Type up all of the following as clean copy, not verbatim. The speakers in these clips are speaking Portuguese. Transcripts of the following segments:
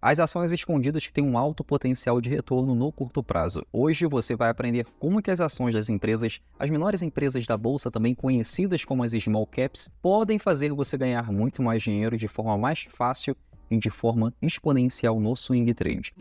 As ações escondidas que têm um alto potencial de retorno no curto prazo. Hoje você vai aprender como que as ações das empresas, as menores empresas da bolsa, também conhecidas como as small caps, podem fazer você ganhar muito mais dinheiro de forma mais fácil e de forma exponencial no swing trade.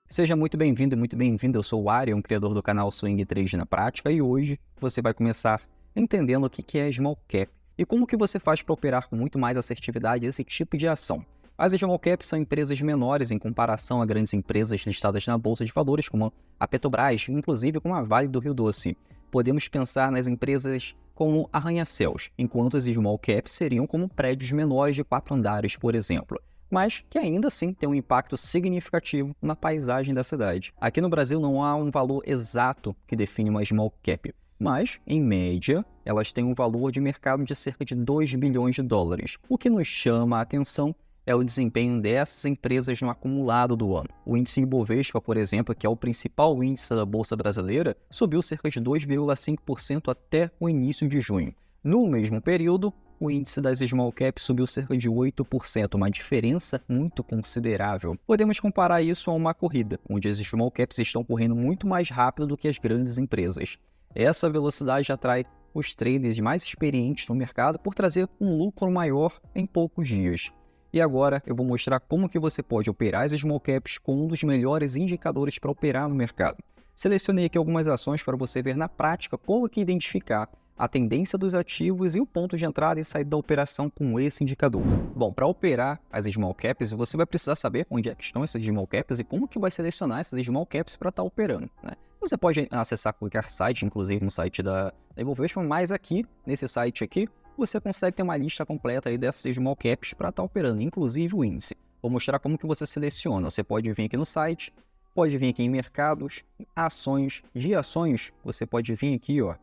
Seja muito bem-vindo e muito bem-vinda, eu sou o Arion, criador do canal Swing Trade na Prática, e hoje você vai começar entendendo o que é Small Cap e como que você faz para operar com muito mais assertividade esse tipo de ação. As Small Caps são empresas menores em comparação a grandes empresas listadas na Bolsa de Valores, como a Petrobras, inclusive como a Vale do Rio Doce. Podemos pensar nas empresas como arranha-céus, enquanto as Small Caps seriam como prédios menores de 4 andares, por exemplo, mas que ainda assim tem um impacto significativo na paisagem da cidade. Aqui no Brasil não há um valor exato que define uma small cap, mas, em média, elas têm um valor de mercado de cerca de 2 bilhões de dólares. O que nos chama a atenção é o desempenho dessas empresas no acumulado do ano. O índice Ibovespa, por exemplo, que é o principal índice da Bolsa Brasileira, subiu cerca de 2,5% até o início de junho. No mesmo período, o índice das small caps subiu cerca de 8%, uma diferença muito considerável. Podemos comparar isso a uma corrida, onde as small caps estão correndo muito mais rápido do que as grandes empresas. Essa velocidade atrai os traders mais experientes no mercado por trazer um lucro maior em poucos dias. E agora eu vou mostrar como que você pode operar as small caps com um dos melhores indicadores para operar no mercado. Selecionei aqui algumas ações para você ver na prática como que identificar a tendência dos ativos e o ponto de entrada e saída da operação com esse indicador. Bom, para operar as small caps, você vai precisar saber onde é que estão essas small caps e como que vai selecionar essas small caps para estar operando, né? Você pode acessar qualquer site, inclusive no site da Ibovespa, mas aqui, nesse site aqui, você consegue ter uma lista completa aí dessas small caps para estar operando, inclusive o índice. Vou mostrar como que você seleciona. Você pode vir aqui no site, pode vir aqui em mercados, ações, de ações, você pode vir aqui, ó,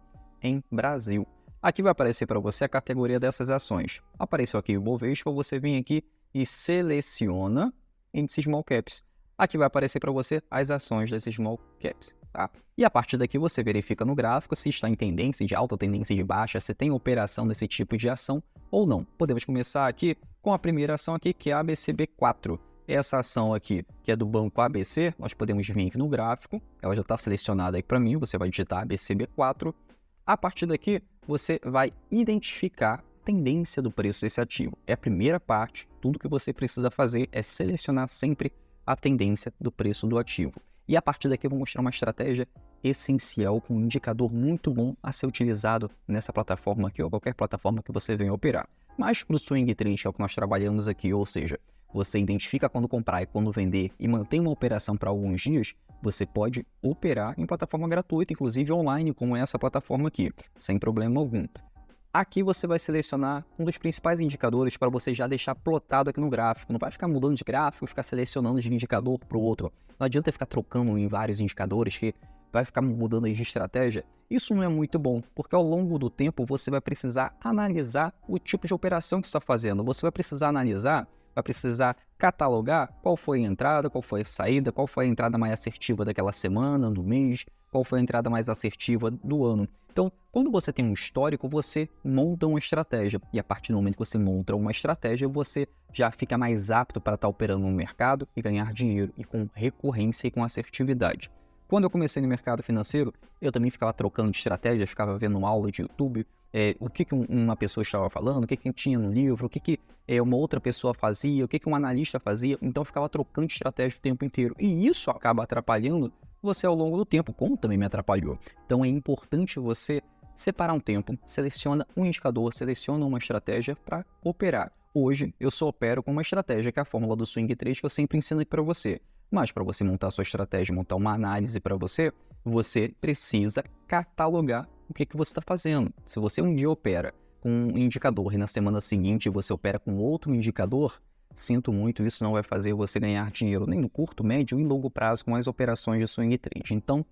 em Brasil. Aqui vai aparecer para você a categoria dessas ações. Apareceu aqui o Ibovespa, você vem aqui e seleciona índice Small Caps. Aqui vai aparecer para você as ações das Small Caps, tá? E a partir daqui você verifica no gráfico se está em tendência de alta, tendência de baixa, se tem operação desse tipo de ação ou não. Podemos começar aqui com a primeira ação aqui, que é a ABCB4. Essa ação aqui, que é do Banco ABC, nós podemos vir aqui no gráfico, ela já está selecionada aí para mim, você vai digitar ABCB4. A partir daqui, você vai identificar a tendência do preço desse ativo. É a primeira parte, tudo que você precisa fazer é selecionar sempre a tendência do preço do ativo. E a partir daqui eu vou mostrar uma estratégia essencial com um indicador muito bom a ser utilizado nessa plataforma aqui ou qualquer plataforma que você venha operar. Mas para o swing trade é o que nós trabalhamos aqui, ou seja, você identifica quando comprar e quando vender e mantém uma operação para alguns dias, você pode operar em plataforma gratuita, inclusive online, como essa plataforma aqui, sem problema algum. Aqui você vai selecionar um dos principais indicadores para você já deixar plotado aqui no gráfico. Não vai ficar mudando de gráfico, ficar selecionando de um indicador para o outro. Não adianta ficar trocando em vários indicadores que vai ficar mudando de estratégia. Isso não é muito bom, porque ao longo do tempo você vai precisar analisar o tipo de operação que você está fazendo. Você vai precisar analisar, vai precisar catalogar qual foi a entrada, qual foi a saída, qual foi a entrada mais assertiva daquela semana, do mês, qual foi a entrada mais assertiva do ano. Então, quando você tem um histórico, você monta uma estratégia. E a partir do momento que você monta uma estratégia, você já fica mais apto para estar operando no mercado e ganhar dinheiro, e com recorrência e com assertividade. Quando eu comecei no mercado financeiro, eu também ficava trocando de estratégia, ficava vendo aula de YouTube, o que uma pessoa estava falando, o que tinha no livro, o que uma outra pessoa fazia, o que um analista fazia. Então eu ficava trocando de estratégia o tempo inteiro. E isso acaba atrapalhando você ao longo do tempo, como também me atrapalhou. Então é importante você separar um tempo, seleciona um indicador, seleciona uma estratégia para operar. Hoje eu só opero com uma estratégia, que é a fórmula do swing trade, que eu sempre ensino aqui para você. Mas para você montar a sua estratégia, montar uma análise para você, você precisa catalogar o que você está fazendo. Se você um dia opera com um indicador e na semana seguinte você opera com outro indicador, sinto muito, isso não vai fazer você ganhar dinheiro nem no curto, médio e longo prazo com as operações de swing trade. Então,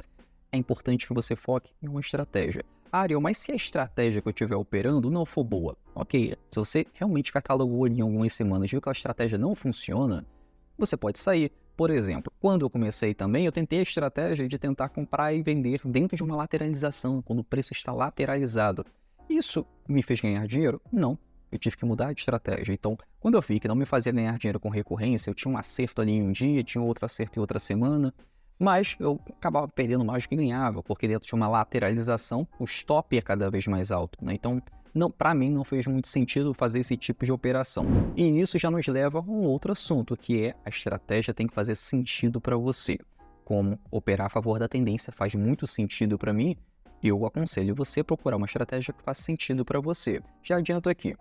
é importante que você foque em uma estratégia. Ariel, mas se a estratégia que eu estiver operando não for boa, ok? Se você realmente catalogou ali em algumas semanas e viu que a estratégia não funciona, você pode sair. Por exemplo, quando eu comecei também, eu tentei a estratégia de tentar comprar e vender dentro de uma lateralização, quando o preço está lateralizado. Isso me fez ganhar dinheiro? Não. Eu tive que mudar de estratégia. Então, Quando eu vi que não me fazia ganhar dinheiro com recorrência, eu tinha um acerto ali em um dia, tinha outro acerto em outra semana, mas eu acabava perdendo mais do que ganhava, porque dentro tinha uma lateralização, o stop é cada vez mais alto, né? Então, para mim, não fez muito sentido fazer esse tipo de operação. E isso já nos leva a um outro assunto, que é a estratégia tem que fazer sentido para você. Como operar a favor da tendência faz muito sentido para mim, eu aconselho você a procurar uma estratégia que faça sentido para você. Já adianto aqui,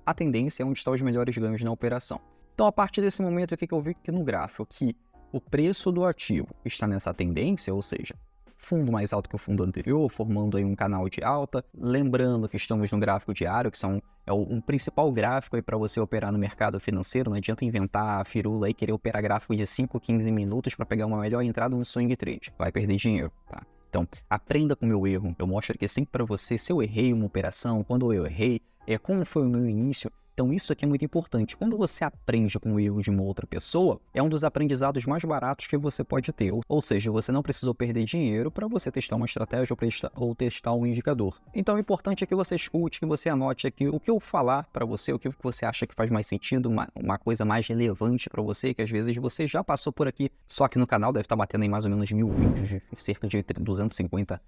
a tendência é onde estão os melhores ganhos na operação. Então, a partir desse momento, o que eu vi aqui no gráfico? Que o preço do ativo está nessa tendência, ou seja, fundo mais alto que o fundo anterior, formando aí um canal de alta. Lembrando que estamos no gráfico diário, que é um principal gráfico para você operar no mercado financeiro. Não adianta inventar a firula e querer operar gráfico de 5, 15 minutos para pegar uma melhor entrada no swing trade. Vai perder dinheiro, tá? Então, aprenda com o meu erro. Eu mostro aqui sempre para você se eu errei uma operação, quando eu errei, como foi o meu início. Então isso aqui é muito importante. Quando você aprende com o erro de uma outra pessoa, é um dos aprendizados mais baratos que você pode ter. Ou seja, você não precisou perder dinheiro para você testar uma estratégia ou testar um indicador. Então o importante é que você escute, que você anote aqui o que eu falar para você, o que você acha que faz mais sentido, uma coisa mais relevante para você, que às vezes você já passou por aqui. Só que no canal deve estar batendo em mais ou menos 1000 vídeos, cerca de 250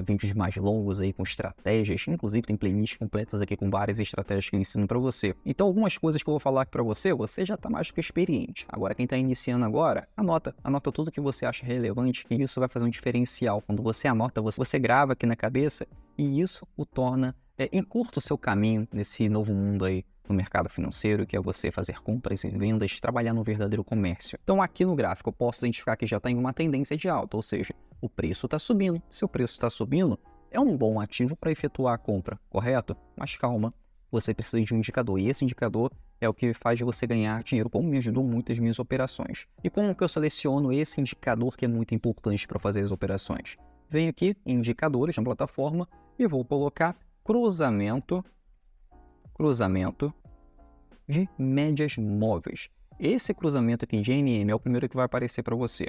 vídeos mais longos aí com estratégias. Inclusive tem playlists completas aqui com várias estratégias que eu ensino para você. Então algumas coisas que eu vou falar aqui para você, você já está mais do que experiente. Agora quem está iniciando agora, anota tudo que você acha relevante, e isso vai fazer um diferencial. Quando você anota, você grava aqui na cabeça e isso o torna, encurta o seu caminho nesse novo mundo aí no mercado financeiro, que é você fazer compras e vendas, trabalhar no verdadeiro comércio. Então aqui no gráfico eu posso identificar que já está em uma tendência de alta, ou seja, o preço está subindo. Se o preço está subindo, é um bom ativo para efetuar a compra, correto? Mas calma, você precisa de um indicador, e esse indicador é o que faz você ganhar dinheiro, como me ajudou muito as minhas operações. E como que eu seleciono esse indicador que é muito importante para fazer as operações? Venho aqui em indicadores na plataforma e vou colocar cruzamento de médias móveis. Esse cruzamento aqui de NM é o primeiro que vai aparecer para você.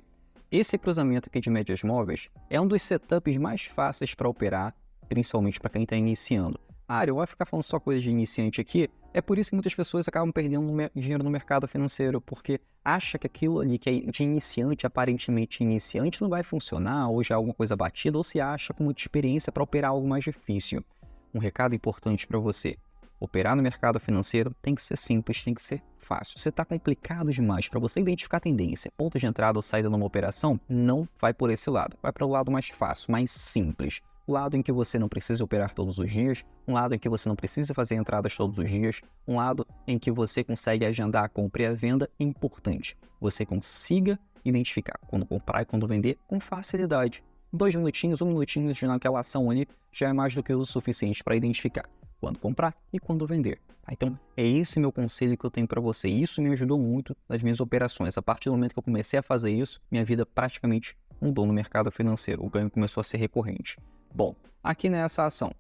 Esse cruzamento aqui de médias móveis é um dos setups mais fáceis para operar, principalmente para quem está iniciando. Eu vou ficar falando só coisa de iniciante aqui. É por isso que muitas pessoas acabam perdendo dinheiro no mercado financeiro, porque acha que aquilo ali que é de iniciante, aparentemente iniciante, não vai funcionar, ou já é alguma coisa batida, ou se acha com muita experiência para operar algo mais difícil. Um recado importante para você: operar no mercado financeiro tem que ser simples, tem que ser fácil. Se está complicado demais para você identificar tendência, ponto de entrada ou saída numa operação, não vai por esse lado. Vai para o lado mais fácil, mais simples. Um lado em que você não precisa operar todos os dias, um lado em que você não precisa fazer entradas todos os dias, um lado em que você consegue agendar a compra e a venda. É importante, você consiga identificar quando comprar e quando vender com facilidade. 2 minutinhos, 1 minutinho naquela ação ali já é mais do que o suficiente para identificar quando comprar e quando vender. Então, é esse meu conselho que eu tenho para você. Isso me ajudou muito nas minhas operações. A partir do momento que eu comecei a fazer isso, minha vida praticamente mudou no mercado financeiro. O ganho começou a ser recorrente. Bom, aqui nessa ação,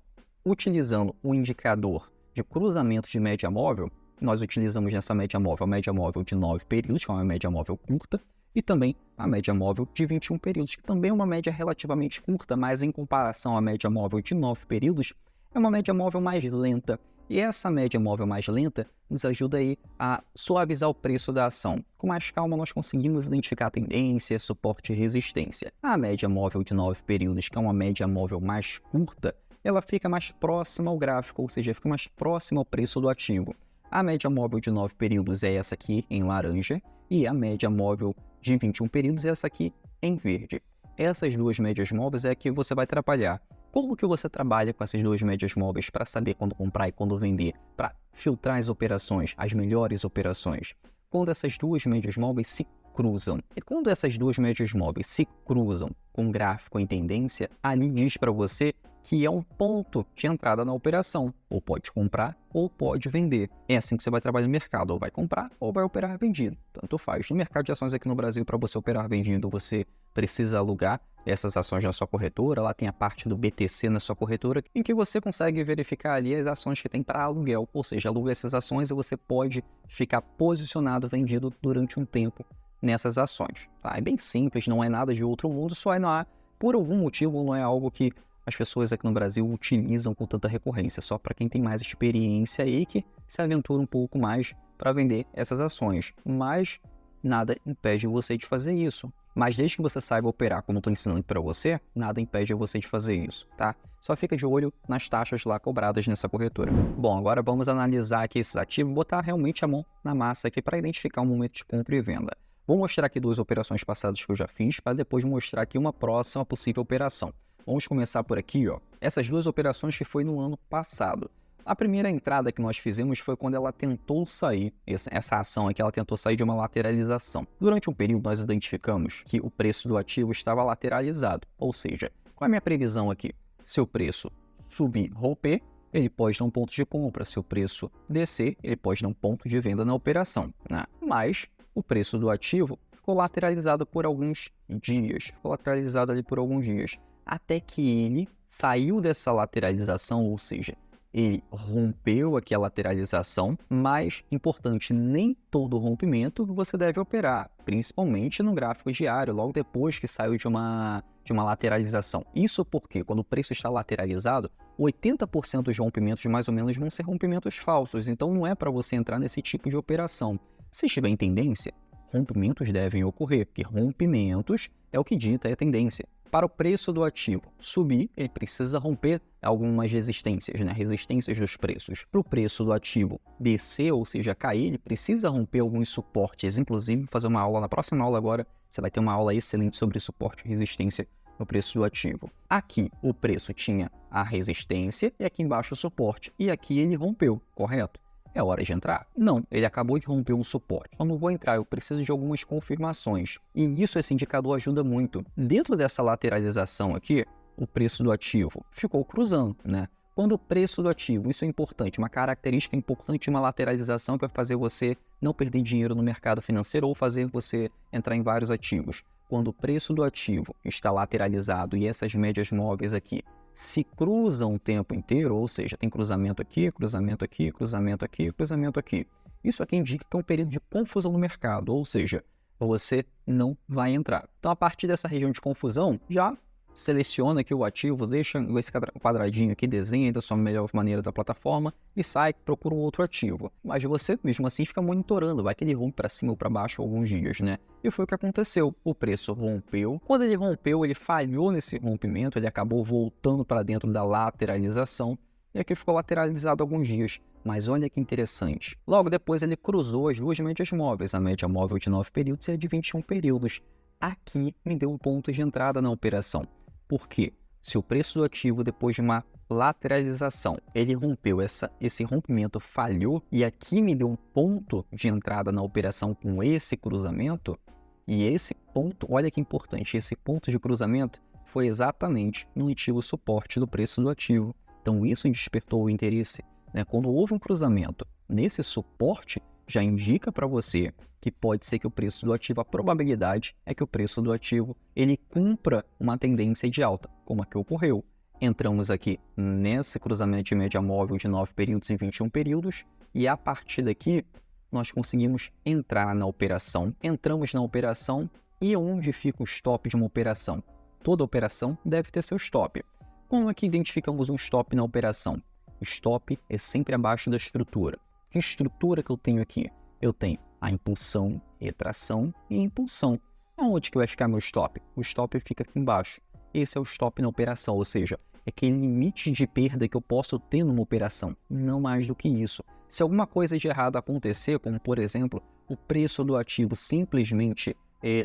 utilizando o indicador de cruzamento de média móvel, nós utilizamos nessa média móvel a média móvel de 9 períodos, que é uma média móvel curta, e também a média móvel de 21 períodos, que também é uma média relativamente curta, mas em comparação à média móvel de 9 períodos, é uma média móvel mais lenta. E essa média móvel mais lenta nos ajuda aí a suavizar o preço da ação. Com mais calma, nós conseguimos identificar tendência, suporte e resistência. A média móvel de 9 períodos, que é uma média móvel mais curta, ela fica mais próxima ao gráfico, ou seja, fica mais próxima ao preço do ativo. A média móvel de 9 períodos é essa aqui em laranja, e a média móvel de 21 períodos é essa aqui em verde. Essas duas médias móveis é que você vai trabalhar. Como que você trabalha com essas duas médias móveis para saber quando comprar e quando vender? Para filtrar as operações, as melhores operações. Quando essas duas médias móveis se cruzam. E quando essas duas médias móveis se cruzam com gráfico em tendência, ali diz para você que é um ponto de entrada na operação. Ou pode comprar ou pode vender. É assim que você vai trabalhar no mercado. Ou vai comprar ou vai operar vendido. Tanto faz. No mercado de ações aqui no Brasil, para você operar vendido, você precisa alugar essas ações na sua corretora. Lá tem a parte do BTC na sua corretora, em que você consegue verificar ali as ações que tem para aluguel. Ou seja, aluga essas ações e você pode ficar posicionado vendido durante um tempo nessas ações. Tá? É bem simples, não é nada de outro mundo, só é por algum motivo não é algo que as pessoas aqui no Brasil utilizam com tanta recorrência, só para quem tem mais experiência aí que se aventura um pouco mais para vender essas ações, mas nada impede você de fazer isso. Mas desde que você saiba operar como eu estou ensinando para você, nada impede você de fazer isso, tá? Só fica de olho nas taxas lá cobradas nessa corretora. Bom, agora vamos analisar aqui esses ativos, botar realmente a mão na massa aqui para identificar o momento de compra e venda. Vou mostrar aqui 2 operações passadas que eu já fiz, para depois mostrar aqui uma próxima possível operação. Vamos começar por aqui, ó. Essas 2 operações que foi no ano passado. A primeira entrada que nós fizemos foi quando ela tentou sair, essa ação aqui, ela tentou sair de uma lateralização. Durante um período, nós identificamos que o preço do ativo estava lateralizado, ou seja, qual é a minha previsão aqui? Se o preço subir, romper, ele pode dar um ponto de compra. Se o preço descer, ele pode dar um ponto de venda na operação, né? Mas o preço do ativo ficou lateralizado por alguns dias, até que ele saiu dessa lateralização, ou seja, ele rompeu aqui a lateralização, mas, importante, nem todo rompimento você deve operar, principalmente no gráfico diário, logo depois que saiu de uma lateralização. Isso porque, quando o preço está lateralizado, 80% dos rompimentos, mais ou menos, vão ser rompimentos falsos, então não é para você entrar nesse tipo de operação. Se estiver em tendência, rompimentos devem ocorrer, porque rompimentos é o que dita a tendência. Para o preço do ativo subir, ele precisa romper algumas resistências, né? Resistências dos preços. Para o preço do ativo descer, ou seja, cair, ele precisa romper alguns suportes. Inclusive, vou fazer uma aula na próxima aula agora, você vai ter uma aula excelente sobre suporte e resistência no preço do ativo. Aqui, o preço tinha a resistência e aqui embaixo o suporte. E aqui ele rompeu, correto? É hora de entrar? Não, ele acabou de romper um suporte. Eu não vou entrar, eu preciso de algumas confirmações. E nisso esse indicador ajuda muito. Dentro dessa lateralização aqui, o preço do ativo ficou cruzando, né? Quando o preço do ativo, isso é importante, uma característica importante de uma lateralização que vai fazer você não perder dinheiro no mercado financeiro ou fazer você entrar em vários ativos. Quando o preço do ativo está lateralizado e essas médias móveis aqui se cruzam o tempo inteiro, ou seja, tem cruzamento aqui, cruzamento aqui, cruzamento aqui, cruzamento aqui. Isso aqui indica que é um período de confusão no mercado, ou seja, você não vai entrar. Então, a partir dessa região de confusão, já seleciona aqui o ativo, deixa esse quadradinho aqui, desenha da sua melhor maneira da plataforma e sai, procura um outro ativo. Mas você, mesmo assim, fica monitorando, vai que ele rompe para cima ou para baixo alguns dias, né? E foi o que aconteceu. O preço rompeu. Quando ele rompeu, ele falhou nesse rompimento, ele acabou voltando para dentro da lateralização e aqui ficou lateralizado alguns dias. Mas olha que interessante. Logo depois ele cruzou as 2 médias móveis, a média móvel de 9 períodos e a de 21 períodos. Aqui me deu um ponto de entrada na operação. Por quê? Se o preço do ativo, depois de uma lateralização, ele rompeu, esse rompimento falhou, e aqui me deu um ponto de entrada na operação com esse cruzamento, e esse ponto, olha que importante, esse ponto de cruzamento foi exatamente no antigo suporte do preço do ativo. Então isso despertou o interesse, né? Quando houve um cruzamento nesse suporte, já indica para você que pode ser que o preço do ativo, a probabilidade é que o preço do ativo ele cumpra uma tendência de alta, como aqui ocorreu. Entramos aqui nesse cruzamento de média móvel de 9 períodos e 21 períodos e a partir daqui nós conseguimos entrar na operação. Entramos na operação e onde fica o stop de uma operação? Toda operação deve ter seu stop. Como é que identificamos um stop na operação? O stop é sempre abaixo da estrutura. Que estrutura que eu tenho aqui? Eu tenho a impulsão, retração e impulsão. Aonde que vai ficar meu stop? O stop fica aqui embaixo. Esse é o stop na operação, ou seja, é aquele limite de perda que eu posso ter numa operação, não mais do que isso. Se alguma coisa de errado acontecer, como por exemplo, o preço do ativo simplesmente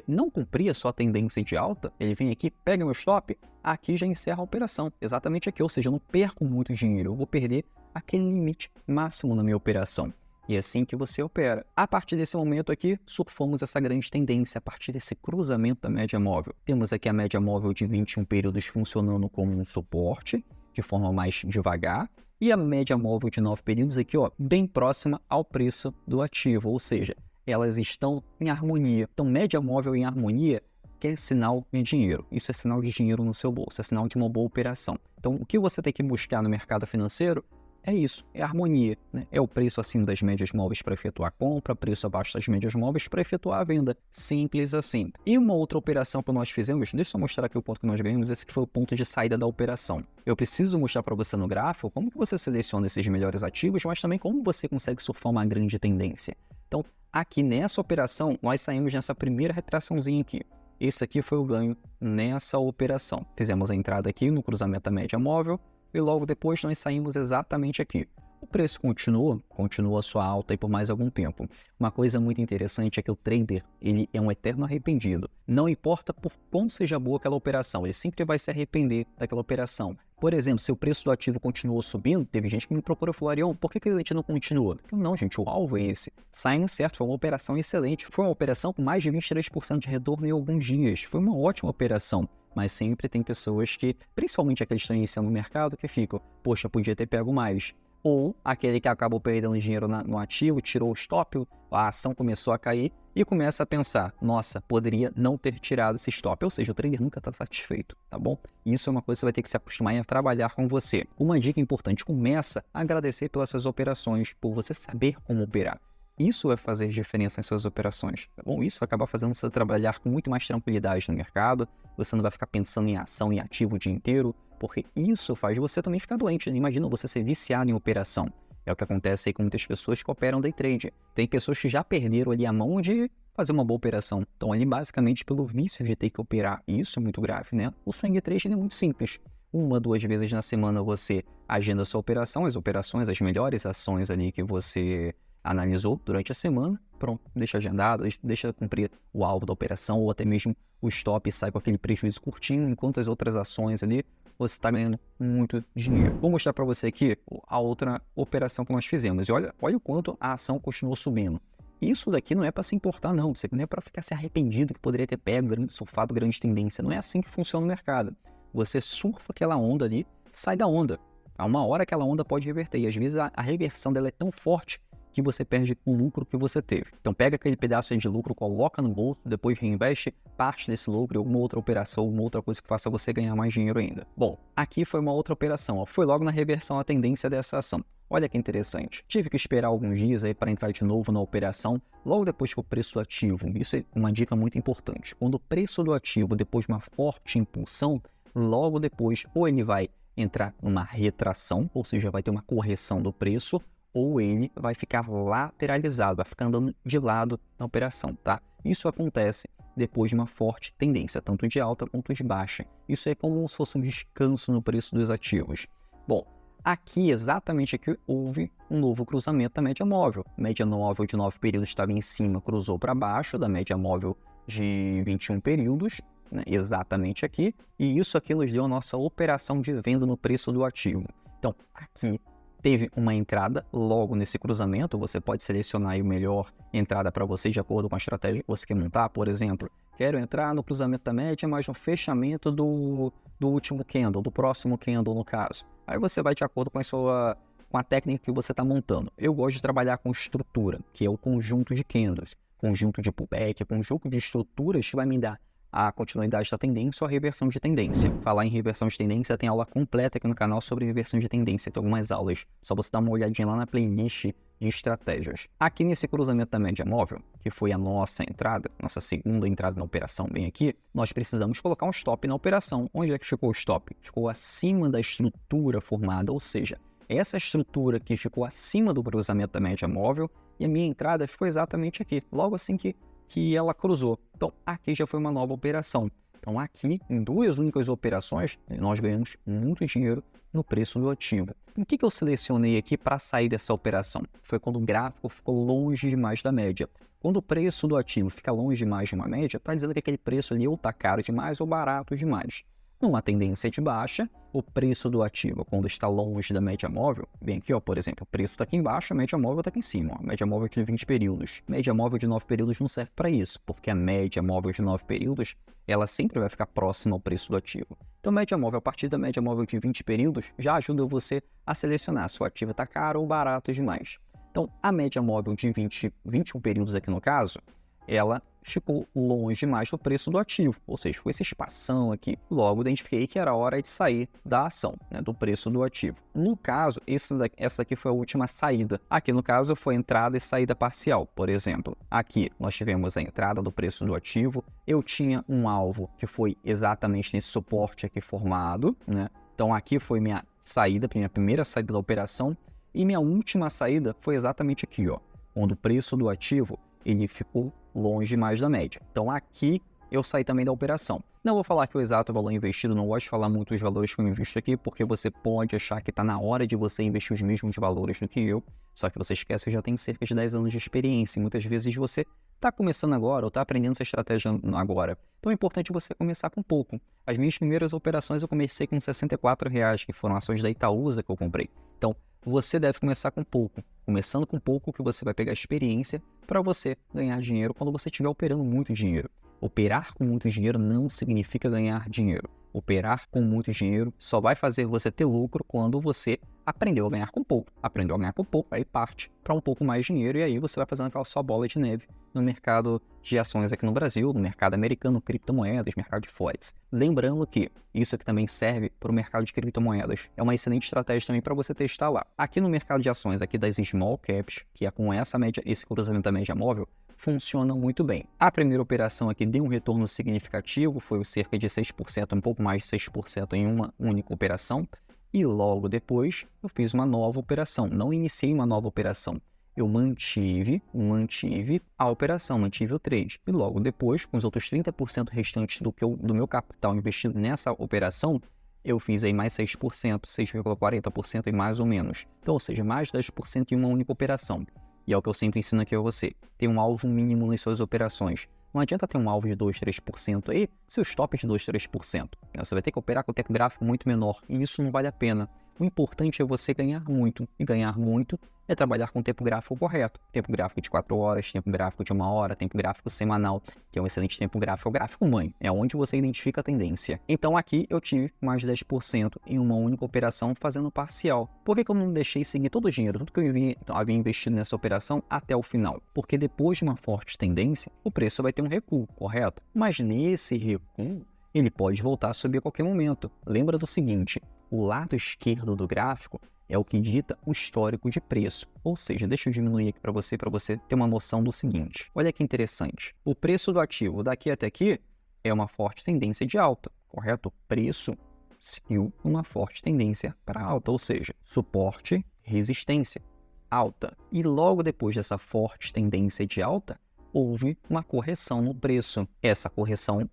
não cumprir a sua tendência de alta, ele vem aqui, pega meu stop, aqui já encerra a operação, exatamente aqui, ou seja, eu não perco muito dinheiro, eu vou perder aquele limite máximo na minha operação. E é assim que você opera. A partir desse momento aqui, surfamos essa grande tendência a partir desse cruzamento da média móvel. Temos aqui a média móvel de 21 períodos funcionando como um suporte, de forma mais devagar, e a média móvel de 9 períodos aqui, ó, bem próxima ao preço do ativo, ou seja, elas estão em harmonia. Então, média móvel em harmonia é sinal de dinheiro. Isso é sinal de dinheiro no seu bolso, é sinal de uma boa operação. Então, o que você tem que buscar no mercado financeiro? é isso, é harmonia, né? É o preço acima das médias móveis para efetuar a compra, preço abaixo das médias móveis para efetuar a venda. Simples assim. E uma outra operação que nós fizemos, deixa eu mostrar aqui o ponto que nós ganhamos, esse que foi o ponto de saída da operação. Eu preciso mostrar para você no gráfico como que você seleciona esses melhores ativos, mas também como você consegue surfar uma grande tendência. Então, aqui nessa operação, nós saímos nessa primeira retraçãozinha aqui. Esse aqui foi o ganho nessa operação. Fizemos a entrada aqui no cruzamento da média móvel e logo depois nós saímos exatamente aqui. O preço continua a sua alta aí por mais algum tempo. Uma coisa muito interessante é que o trader, ele é um eterno arrependido. Não importa por quão seja boa aquela operação, ele sempre vai se arrepender daquela operação. Por exemplo, se o preço do ativo continuou subindo, teve gente que me procurou e falou, Arion, por que a gente não continua? Não, gente, o alvo é esse. Saindo certo, foi uma operação excelente. Foi uma operação com mais de 23% de retorno em alguns dias. Foi uma ótima operação. Mas sempre tem pessoas que, principalmente aqueles que estão iniciando no mercado, que ficam, poxa, podia ter pego mais. Ou aquele que acabou perdendo dinheiro no ativo, tirou o stop, a ação começou a cair e começa a pensar, nossa, poderia não ter tirado esse stop. Ou seja, o trader nunca está satisfeito, tá bom? Isso é uma coisa que você vai ter que se acostumar a trabalhar com você. Uma dica importante, começa a agradecer pelas suas operações, por você saber como operar. Isso vai fazer diferença em suas operações, tá bom? Isso vai acabar fazendo você trabalhar com muito mais tranquilidade no mercado, você não vai ficar pensando em ação e ativo o dia inteiro, porque isso faz você também ficar doente. Imagina você ser viciado em operação. É o que acontece aí com muitas pessoas que operam day trade. Tem pessoas que já perderam ali a mão de fazer uma boa operação. Então, ali basicamente pelo vício de ter que operar. E isso é muito grave, né? O swing trade é muito simples. 1, 2 vezes na semana você agenda a sua operação, as operações, as melhores ações ali que você analisou durante a semana, pronto, deixa agendado, deixa cumprir o alvo da operação ou até mesmo o stop e sai com aquele prejuízo curtinho, enquanto as outras ações ali você está ganhando muito dinheiro. Vou mostrar para você aqui a outra operação que nós fizemos. E olha o quanto a ação continuou subindo. Isso daqui não é para se importar, não. Isso aqui não é para ficar se arrependido que poderia ter pego, surfado grande tendência. Não é assim que funciona o mercado. Você surfa aquela onda ali, sai da onda. Há uma hora aquela onda pode reverter. E às vezes a reversão dela é tão forte que você perde o lucro que você teve. Então pega aquele pedaço de lucro, coloca no bolso, depois reinveste parte desse lucro em alguma outra operação, alguma outra coisa que faça você ganhar mais dinheiro ainda. Bom, aqui foi uma outra operação, ó. Foi logo na reversão a tendência dessa ação. Olha que interessante. Tive que esperar alguns dias aí para entrar de novo na operação, logo depois que o preço do ativo, isso é uma dica muito importante. Quando o preço do ativo, depois de uma forte impulsão, logo depois, ou ele vai entrar numa retração, ou seja, vai ter uma correção do preço, ou ele vai ficar lateralizado, vai ficar andando de lado na operação, tá? Isso acontece depois de uma forte tendência, tanto de alta quanto de baixa. Isso é como se fosse um descanso no preço dos ativos. Bom, aqui, exatamente aqui, houve um novo cruzamento da média móvel. Média móvel de 9 períodos estava em cima, cruzou para baixo da média móvel de 21 períodos, né? Exatamente aqui. E isso aqui nos deu a nossa operação de venda no preço do ativo. Então, aqui teve uma entrada logo nesse cruzamento, você pode selecionar aí a melhor entrada para você de acordo com a estratégia que você quer montar. Por exemplo, quero entrar no cruzamento da média, mas no fechamento do último candle, do próximo candle no caso. Aí você vai de acordo com a técnica que você está montando. Eu gosto de trabalhar com estrutura, que é o conjunto de candles, conjunto de pullback, conjunto de estruturas que vai me dar a continuidade da tendência ou a reversão de tendência. Falar em reversão de tendência, tem aula completa aqui no canal sobre reversão de tendência, tem algumas aulas, só você dar uma olhadinha lá na playlist de estratégias. Aqui nesse cruzamento da média móvel, que foi a nossa entrada, nossa segunda entrada na operação bem aqui, nós precisamos colocar um stop na operação. Onde é que ficou o stop? Ficou acima da estrutura formada, ou seja, essa estrutura que ficou acima do cruzamento da média móvel, e a minha entrada ficou exatamente aqui, logo assim que ela cruzou. Então, aqui já foi uma nova operação. Então, aqui, em 2 únicas operações, nós ganhamos muito dinheiro no preço do ativo. O que eu selecionei aqui para sair dessa operação? Foi quando o gráfico ficou longe demais da média. Quando o preço do ativo fica longe demais de uma média, está dizendo que aquele preço ali ou está caro demais ou barato demais. Numa tendência de baixa, o preço do ativo, quando está longe da média móvel, bem aqui, ó, por exemplo, o preço está aqui embaixo, a média móvel está aqui em cima, ó, média móvel de 20 períodos. Média móvel de 9 períodos não serve para isso, porque a média móvel de 9 períodos, ela sempre vai ficar próxima ao preço do ativo. Então, média móvel, a partir da média móvel de 20 períodos, já ajuda você a selecionar se o ativo está caro ou barato demais. Então, a média móvel de 21 períodos aqui no caso, ela ficou longe mais do preço do ativo, ou seja, foi esse espação aqui. Logo, identifiquei que era hora de sair da ação, né, do preço do ativo. No caso, essa aqui foi a última saída. Aqui, no caso, foi entrada e saída parcial, por exemplo. Aqui, nós tivemos a entrada do preço do ativo. Eu tinha um alvo que foi exatamente nesse suporte aqui formado, né? Então, aqui foi minha saída, minha primeira saída da operação. E minha última saída foi exatamente aqui, ó, onde o preço do ativo ele ficou longe mais da média. Então, aqui eu saí também da operação. Não vou falar que o exato valor investido, não gosto de falar muito os valores que eu invisto aqui, porque você pode achar que está na hora de você investir os mesmos valores do que eu, só que você esquece que eu já tenho cerca de 10 anos de experiência, e muitas vezes você está começando agora ou está aprendendo essa estratégia agora. Então é importante você começar com pouco. As minhas primeiras operações eu comecei com R$64, que foram ações da Itaúsa que eu comprei. Então, você deve começar com pouco. Começando com pouco que você vai pegar experiência para você ganhar dinheiro quando você estiver operando muito dinheiro. Operar com muito dinheiro não significa ganhar dinheiro. Operar com muito dinheiro só vai fazer você ter lucro quando você aprendeu a ganhar com pouco. Aprendeu a ganhar com pouco, aí parte para um pouco mais de dinheiro e aí você vai fazendo aquela sua bola de neve no mercado de ações aqui no Brasil, no mercado americano, criptomoedas, mercado de forex. Lembrando que isso aqui também serve para o mercado de criptomoedas. É uma excelente estratégia também para você testar lá. Aqui no mercado de ações, aqui das small caps, que é com essa média, esse cruzamento da média móvel, funciona muito bem. A primeira operação aqui deu um retorno significativo, foi cerca de 6%, um pouco mais de 6% em uma única operação. E logo depois eu fiz uma nova operação. Não iniciei uma nova operação. Eu mantive a operação, mantive o trade. E logo depois, com os outros 30% restantes do meu capital investido nessa operação, eu fiz aí mais 6%, 6,40% e mais ou menos. Então, ou seja, mais de 10% em uma única operação. E é o que eu sempre ensino aqui a você. Tem um alvo mínimo nas suas operações. Não adianta ter um alvo de 2, 3% aí, se o stop é de 2, 3%. Você vai ter que operar com o tempo gráfico muito menor, e isso não vale a pena. O importante é você ganhar muito, e ganhar muito é trabalhar com o tempo gráfico correto. Tempo gráfico de 4 horas, tempo gráfico de 1 hora, tempo gráfico semanal, que é um excelente tempo gráfico. É o gráfico mãe, é onde você identifica a tendência. Então aqui eu tive mais de 10% em uma única operação fazendo parcial. Por que eu não deixei seguir todo o dinheiro, tudo que eu havia investido nessa operação até o final? Porque depois de uma forte tendência, o preço vai ter um recuo, correto? Mas nesse recuo, ele pode voltar a subir a qualquer momento. Lembra do seguinte, o lado esquerdo do gráfico é o que dita o histórico de preço. Ou seja, deixa eu diminuir aqui para você ter uma noção do seguinte. Olha que interessante. O preço do ativo daqui até aqui é uma forte tendência de alta, correto? O preço seguiu uma forte tendência para alta, ou seja, suporte, resistência, alta. E logo depois dessa forte tendência de alta, houve uma correção no preço. Essa correção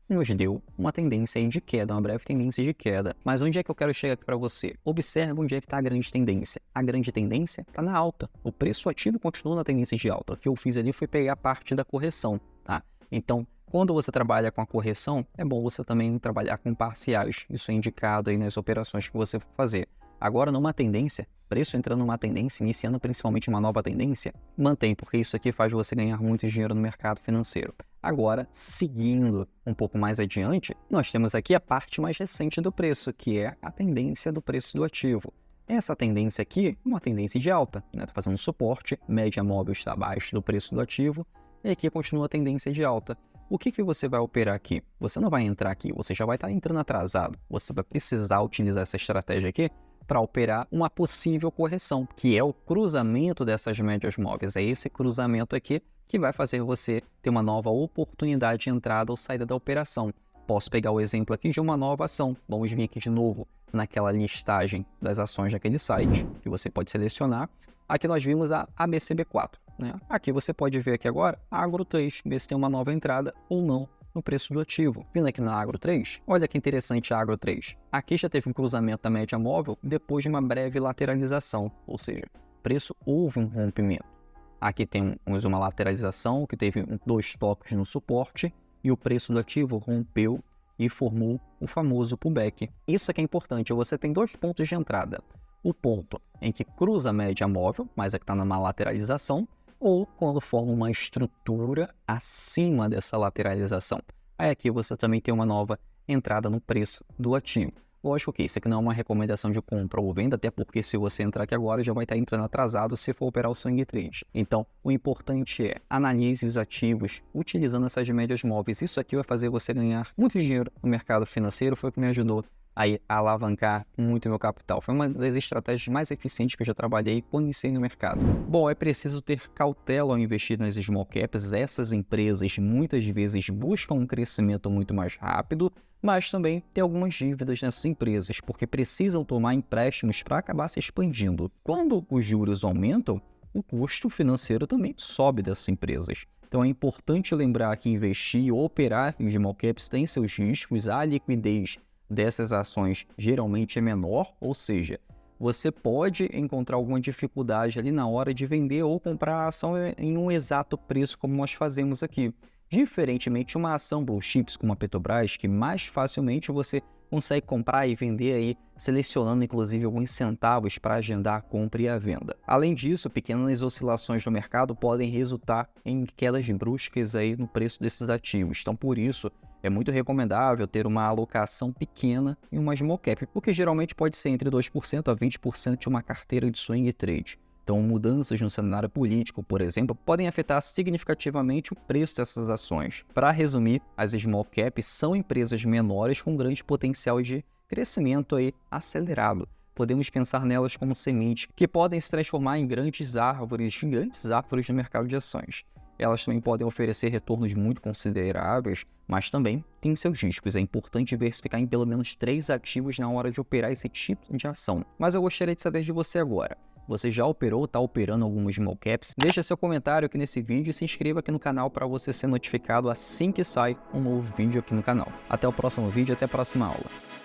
nos deu uma tendência aí de queda, uma breve tendência de queda. Mas onde é que eu quero chegar aqui para você? Observe onde é que está a grande tendência. A grande tendência está na alta. O preço ativo continua na tendência de alta. O que eu fiz ali foi pegar a parte da correção, tá? Então, quando você trabalha com a correção, é bom você também trabalhar com parciais. Isso é indicado aí nas operações que você for fazer. Agora, numa tendência, preço entrando numa tendência, iniciando principalmente uma nova tendência, mantém, porque isso aqui faz você ganhar muito dinheiro no mercado financeiro. Agora, seguindo um pouco mais adiante, nós temos aqui a parte mais recente do preço, que é a tendência do preço do ativo. Essa tendência aqui é uma tendência de alta, né? Está fazendo suporte, média móvel está abaixo do preço do ativo, e aqui continua a tendência de alta. O que você vai operar aqui? Você não vai entrar aqui, você já vai estar entrando atrasado. Você vai precisar utilizar essa estratégia aqui para operar uma possível correção, que é o cruzamento dessas médias móveis. É esse cruzamento aqui que vai fazer você ter uma nova oportunidade de entrada ou saída da operação. Posso pegar o exemplo aqui de uma nova ação. Vamos vir aqui de novo naquela listagem das ações daquele site, que você pode selecionar. Aqui nós vimos a ABCB4, né? Aqui você pode ver aqui agora a Agro 3, ver se tem uma nova entrada ou não no preço do ativo. Vindo aqui na Agro 3, olha que interessante a Agro 3. Aqui já teve um cruzamento da média móvel depois de uma breve lateralização, ou seja, preço houve um rompimento. Aqui temos uma lateralização que teve 2 toques no suporte e o preço do ativo rompeu e formou o famoso pullback. Isso aqui é importante, você tem 2 pontos de entrada. O ponto em que cruza a média móvel, mas aqui está numa lateralização, ou quando forma uma estrutura acima dessa lateralização. Aí aqui você também tem uma nova entrada no preço do ativo. Lógico que isso aqui não é uma recomendação de compra ou venda, até porque se você entrar aqui agora já vai estar entrando atrasado se for operar o swing trade. Então, o importante é analise os ativos utilizando essas médias móveis. Isso aqui vai fazer você ganhar muito dinheiro no mercado financeiro, foi o que me ajudou aí a alavancar muito meu capital. Foi uma das estratégias mais eficientes que eu já trabalhei quando iniciei no mercado. Bom, é preciso ter cautela ao investir nas small caps. Essas empresas muitas vezes buscam um crescimento muito mais rápido, mas também tem algumas dívidas nessas empresas, porque precisam tomar empréstimos para acabar se expandindo. Quando os juros aumentam, o custo financeiro também sobe dessas empresas. Então é importante lembrar que investir ou operar em small caps tem seus riscos, a liquidez dessas ações geralmente é menor, ou seja, você pode encontrar alguma dificuldade ali na hora de vender ou comprar a ação em um exato preço como nós fazemos aqui. Diferentemente, uma ação blue chips como a Petrobras, que mais facilmente você consegue comprar e vender aí, selecionando inclusive alguns centavos para agendar a compra e a venda. Além disso, pequenas oscilações no mercado podem resultar em quedas bruscas aí no preço desses ativos. Então, por isso, é muito recomendável ter uma alocação pequena em uma small cap, porque geralmente pode ser entre 2% a 20% de uma carteira de swing trade. Então, mudanças no cenário político, por exemplo, podem afetar significativamente o preço dessas ações. Para resumir, as small caps são empresas menores com grande potencial de crescimento aí acelerado. Podemos pensar nelas como sementes que podem se transformar em grandes árvores no mercado de ações. Elas também podem oferecer retornos muito consideráveis, mas também têm seus riscos. É importante diversificar em pelo menos 3 ativos na hora de operar esse tipo de ação. Mas eu gostaria de saber de você agora. Você já operou ou está operando alguns small caps? Deixa seu comentário aqui nesse vídeo e se inscreva aqui no canal para você ser notificado assim que sai um novo vídeo aqui no canal. Até o próximo vídeo, até a próxima aula.